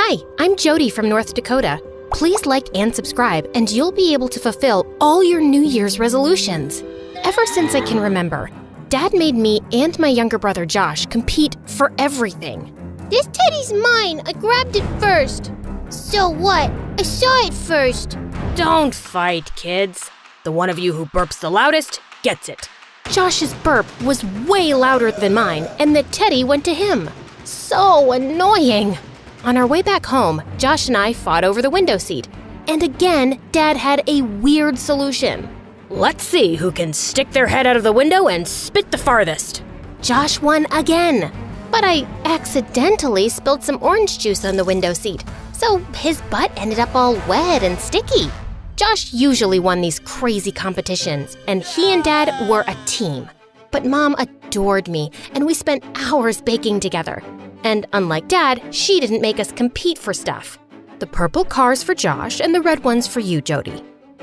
Hi, I'm Jody from North Dakota. Please like and subscribe, and you'll be able to fulfill all your New Year's resolutions. Ever since I can remember, Dad made me and my younger brother Josh compete for everything. This teddy's mine. I grabbed it first. So what? I saw it first. Don't fight, kids. The one of you who burps the loudest gets it. Josh's burp was way louder than mine, and the teddy went to him. So annoying. On our way back home, Josh and I fought over the window seat. And again, Dad had a weird solution. Let's see who can stick their head out of the window and spit the farthest. Josh won again. But I accidentally spilled some orange juice on the window seat, so his butt ended up all wet and sticky. Josh usually won these crazy competitions, and he and Dad were a team. But Mom adored me, and we spent hours baking together. And unlike Dad, she didn't make us compete for stuff. The purple cars for Josh and the red ones for you, Jody.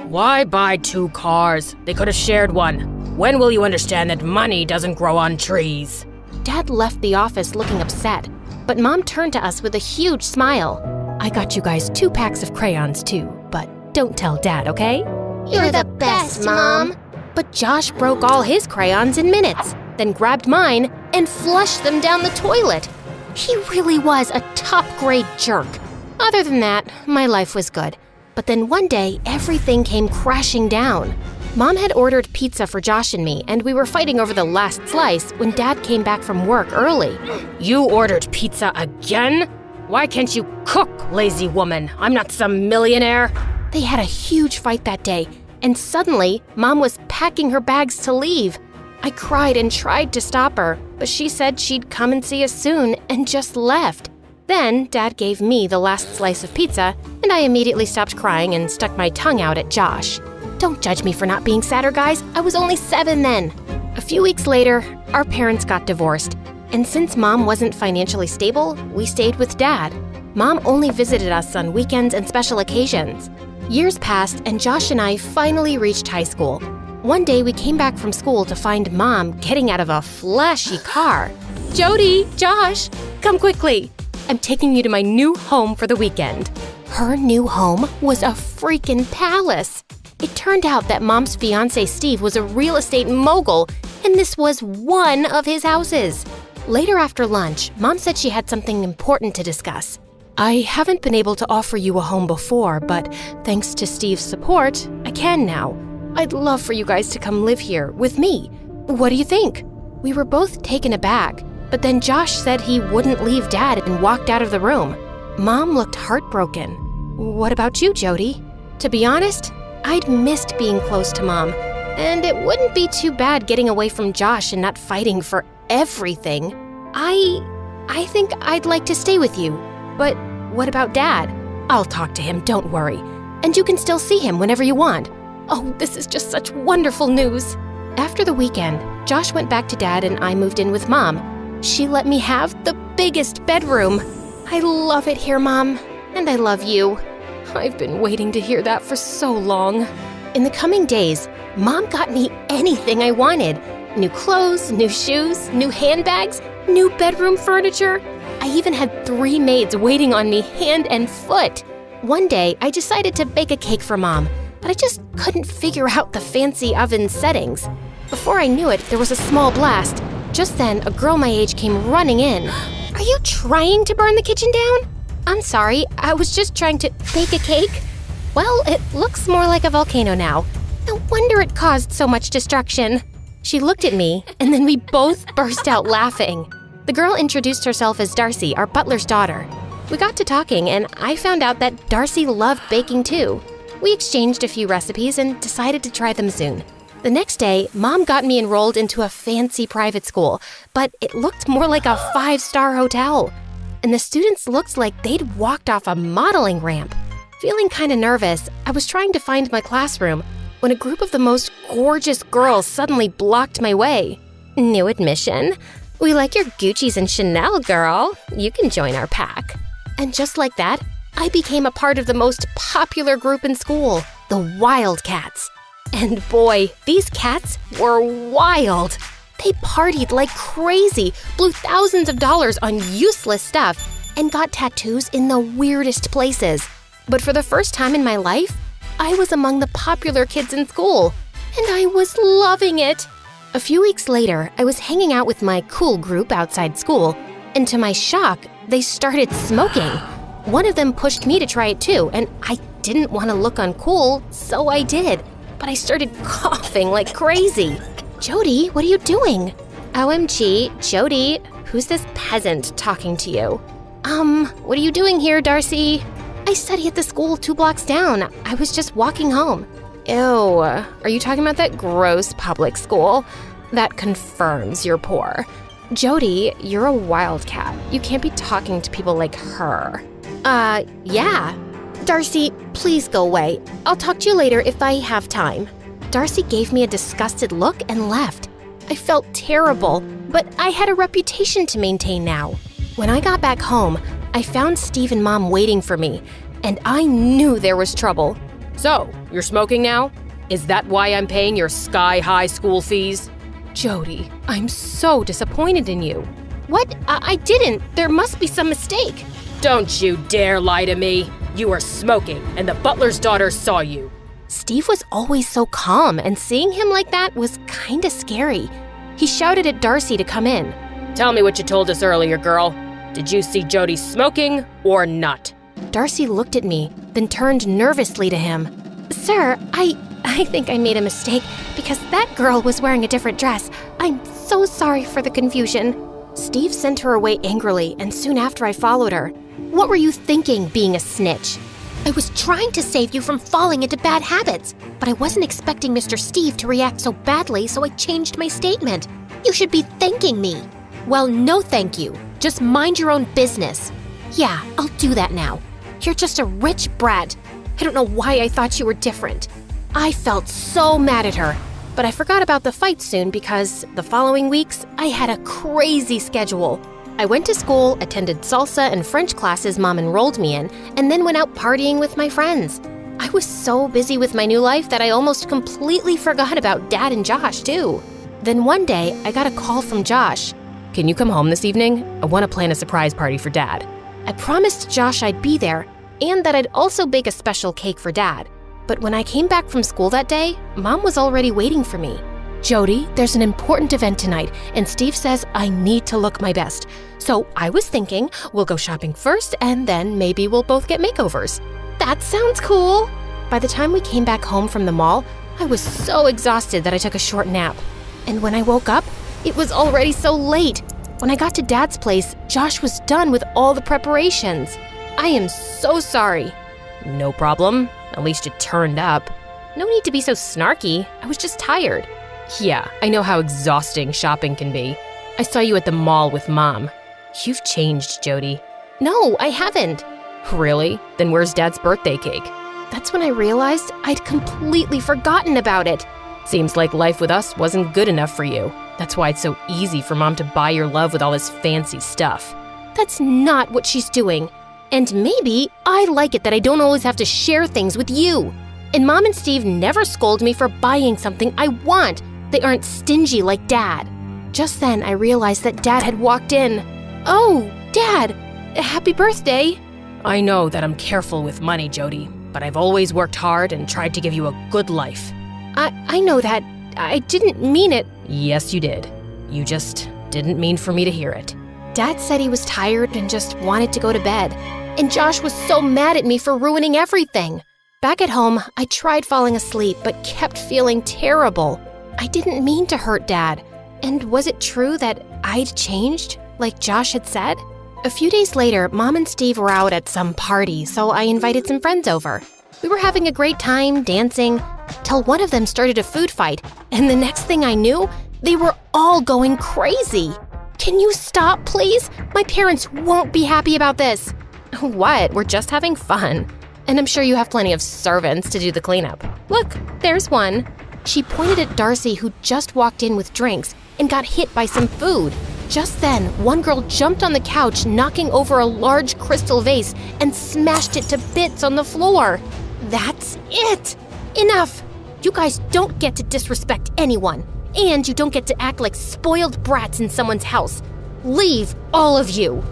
Why buy 2 cars? They could have shared one. When will you understand that money doesn't grow on trees? Dad left the office looking upset, but Mom turned to us with a huge smile. I got you guys 2 packs of crayons too, but don't tell Dad, okay? You're the best, Mom. But Josh broke all his crayons in minutes, then grabbed mine and flushed them down the toilet. He really was a top-grade jerk. Other than that, my life was good. But then one day, everything came crashing down. Mom had ordered pizza for Josh and me, and we were fighting over the last slice when Dad came back from work early. You ordered pizza again? Why can't you cook, lazy woman? I'm not some millionaire. They had a huge fight that day, and suddenly, Mom was packing her bags to leave. I cried and tried to stop her, but she said she'd come and see us soon and just left. Then, Dad gave me the last slice of pizza, and I immediately stopped crying and stuck my tongue out at Josh. Don't judge me for not being sadder, guys. I was only 7 then. A few weeks later, our parents got divorced, and since Mom wasn't financially stable, we stayed with Dad. Mom only visited us on weekends and special occasions. Years passed, and Josh and I finally reached high school. One day, we came back from school to find Mom getting out of a flashy car. Jody, Josh, come quickly. I'm taking you to my new home for the weekend. Her new home was a freaking palace. It turned out that Mom's fiancé Steve was a real estate mogul, and this was one of his houses. Later after lunch, Mom said she had something important to discuss. I haven't been able to offer you a home before, but thanks to Steve's support, I can now. I'd love for you guys to come live here with me. What do you think? We were both taken aback, but then Josh said he wouldn't leave Dad and walked out of the room. Mom looked heartbroken. What about you, Jody? To be honest, I'd missed being close to Mom, and it wouldn't be too bad getting away from Josh and not fighting for everything. I think I'd like to stay with you, but what about Dad? I'll talk to him, don't worry, and you can still see him whenever you want. Oh, this is just such wonderful news. After the weekend, Josh went back to Dad and I moved in with Mom. She let me have the biggest bedroom. I love it here, Mom, and I love you. I've been waiting to hear that for so long. In the coming days, Mom got me anything I wanted. New clothes, new shoes, new handbags, new bedroom furniture. I even had 3 maids waiting on me hand and foot. One day, I decided to bake a cake for Mom, but I just couldn't figure out the fancy oven settings. Before I knew it, there was a small blast. Just then, a girl my age came running in. Are you trying to burn the kitchen down? I'm sorry, I was just trying to bake a cake. Well, it looks more like a volcano now. No wonder it caused so much destruction. She looked at me, and then we both burst out laughing. The girl introduced herself as Darcy, our butler's daughter. We got to talking, and I found out that Darcy loved baking too. We exchanged a few recipes and decided to try them soon. The next day, Mom got me enrolled into a fancy private school, but it looked more like a 5-star hotel. And the students looked like they'd walked off a modeling ramp. Feeling kind of nervous, I was trying to find my classroom when a group of the most gorgeous girls suddenly blocked my way. New admission. We like your Gucci's and Chanel, girl. You can join our pack. And just like that, I became a part of the most popular group in school, the Wildcats. And boy, these cats were wild. They partied like crazy, blew thousands of dollars on useless stuff, and got tattoos in the weirdest places. But for the first time in my life, I was among the popular kids in school, and I was loving it. A few weeks later, I was hanging out with my cool group outside school, and to my shock, they started smoking. One of them pushed me to try it too, and I didn't want to look uncool, so I did. But I started coughing like crazy. Jody, what are you doing? OMG, Jody, who's this peasant talking to you? What are you doing here, Darcy? I study at the school 2 blocks down. I was just walking home. Ew, are you talking about that gross public school? That confirms you're poor. Jody, you're a wildcat. You can't be talking to people like her. Yeah. Darcy, please go away. I'll talk to you later if I have time. Darcy gave me a disgusted look and left. I felt terrible, but I had a reputation to maintain now. When I got back home, I found Steve and Mom waiting for me, and I knew there was trouble. So, you're smoking now? Is that why I'm paying your sky-high school fees? Jody, I'm so disappointed in you. What? I didn't. There must be some mistake. Don't you dare lie to me. You were smoking, and the butler's daughter saw you. Steve was always so calm, and seeing him like that was kinda scary. He shouted at Darcy to come in. Tell me what you told us earlier, girl. Did you see Jody smoking or not? Darcy looked at me, then turned nervously to him. Sir, I think I made a mistake because that girl was wearing a different dress. I'm so sorry for the confusion. Steve sent her away angrily, and soon after I followed her. What were you thinking, being a snitch? I was trying to save you from falling into bad habits, but I wasn't expecting Mr. Steve to react so badly, so I changed my statement. You should be thanking me. Well, no thank you. Just mind your own business. Yeah, I'll do that now. You're just a rich brat. I don't know why I thought you were different. I felt so mad at her, but I forgot about the fight soon because the following weeks, I had a crazy schedule. I went to school, attended salsa and French classes Mom enrolled me in, and then went out partying with my friends. I was so busy with my new life that I almost completely forgot about Dad and Josh, too. Then one day, I got a call from Josh. Can you come home this evening? I want to plan a surprise party for Dad. I promised Josh I'd be there, and that I'd also bake a special cake for Dad. But when I came back from school that day, Mom was already waiting for me. Jody, there's an important event tonight, and Steve says I need to look my best. So I was thinking we'll go shopping first, and then maybe we'll both get makeovers. That sounds cool. By the time we came back home from the mall, I was so exhausted that I took a short nap. And when I woke up, it was already so late. When I got to Dad's place, Josh was done with all the preparations. I am so sorry. No problem. At least you turned up. No need to be so snarky. I was just tired. Yeah, I know how exhausting shopping can be. I saw you at the mall with Mom. You've changed, Jody. No, I haven't. Really? Then where's Dad's birthday cake? That's when I realized I'd completely forgotten about it. Seems like life with us wasn't good enough for you. That's why it's so easy for Mom to buy your love with all this fancy stuff. That's not what she's doing. And maybe I like it that I don't always have to share things with you. And Mom and Steve never scold me for buying something I want. They aren't stingy like Dad. Just then, I realized that Dad had walked in. Oh, Dad! Happy birthday! I know that I'm careful with money, Jody, but I've always worked hard and tried to give you a good life. I know that. I didn't mean it. Yes, you did. You just didn't mean for me to hear it. Dad said he was tired and just wanted to go to bed. And Josh was so mad at me for ruining everything. Back at home, I tried falling asleep but kept feeling terrible. I didn't mean to hurt Dad. And was it true that I'd changed, like Josh had said? A few days later, Mom and Steve were out at some party, so I invited some friends over. We were having a great time, dancing, till one of them started a food fight, and the next thing I knew, they were all going crazy. Can you stop, please? My parents won't be happy about this. What? We're just having fun. And I'm sure you have plenty of servants to do the cleanup. Look, there's one. She pointed at Darcy, who just walked in with drinks and got hit by some food. Just then, one girl jumped on the couch, knocking over a large crystal vase and smashed it to bits on the floor. That's it! Enough! You guys don't get to disrespect anyone, and you don't get to act like spoiled brats in someone's house. Leave, all of you!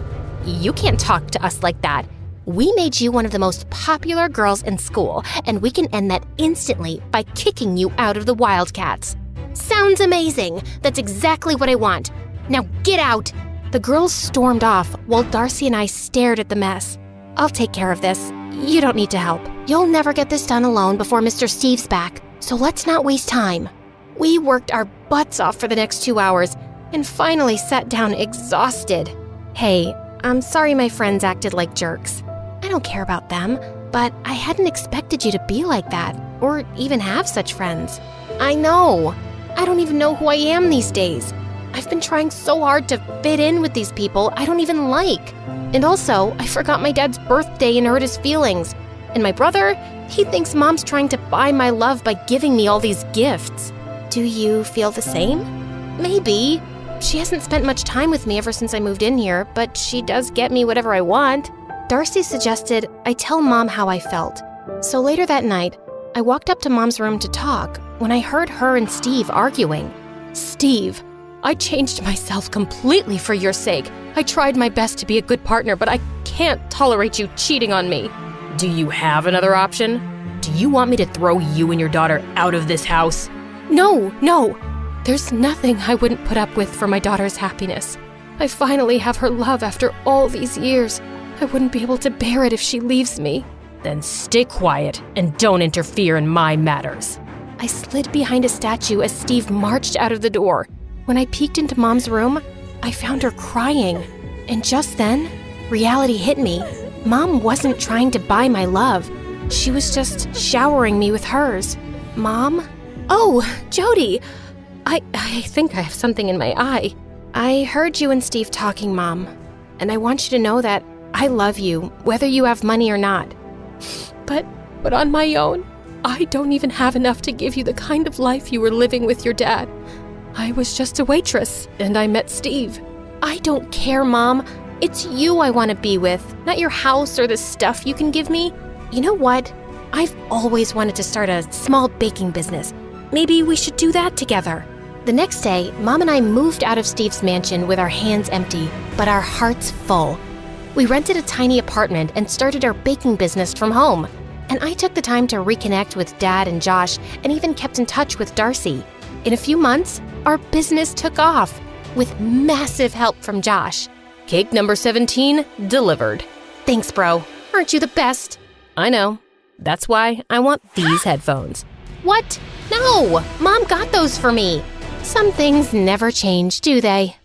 you can't talk to us like that. We made you one of the most popular girls in school, and we can end that instantly by kicking you out of the Wildcats." "Sounds amazing. That's exactly what I want. Now get out." The girls stormed off while Darcy and I stared at the mess. "I'll take care of this. You don't need to help. You'll never get this done alone before Mr. Steve's back, so let's not waste time." We worked our butts off for the next 2 hours and finally sat down exhausted. "Hey, I'm sorry my friends acted like jerks. I don't care about them, but I hadn't expected you to be like that, or even have such friends." "I know. I don't even know who I am these days. I've been trying so hard to fit in with these people I don't even like. And also, I forgot my dad's birthday and hurt his feelings. And my brother, he thinks Mom's trying to buy my love by giving me all these gifts." "Do you feel the same?" "Maybe. She hasn't spent much time with me ever since I moved in here, but she does get me whatever I want." Darcy suggested I tell Mom how I felt. So later that night, I walked up to Mom's room to talk when I heard her and Steve arguing. "Steve, I changed myself completely for your sake. I tried my best to be a good partner, but I can't tolerate you cheating on me." Do you have another option? Do you want me to throw you and your daughter out of this house? No. There's nothing I wouldn't put up with for my daughter's happiness. I finally have her love after all these years. I wouldn't be able to bear it if she leaves me. Then stay quiet and don't interfere in my matters. I slid behind a statue as Steve marched out of the door. When I peeked into Mom's room, I found her crying. And just then, reality hit me. Mom wasn't trying to buy my love. She was just showering me with hers. "Mom?" "Oh, Jody! I think I have something in my eye." "I heard you and Steve talking, Mom. And I want you to know that I love you, whether you have money or not. But on my own, I don't even have enough to give you the kind of life you were living with your dad. I was just a waitress, and I met Steve." "I don't care, Mom. It's you I want to be with, not your house or the stuff you can give me. You know what? I've always wanted to start a small baking business. Maybe we should do that together." The next day, Mom and I moved out of Steve's mansion with our hands empty, but our hearts full. We rented a tiny apartment and started our baking business from home. And I took the time to reconnect with Dad and Josh and even kept in touch with Darcy. In a few months, our business took off, with massive help from Josh. Cake number 17 delivered. "Thanks, bro. Aren't you the best?" I know. That's why I want these headphones. "What? No! Mom got those for me." Some things never change, do they?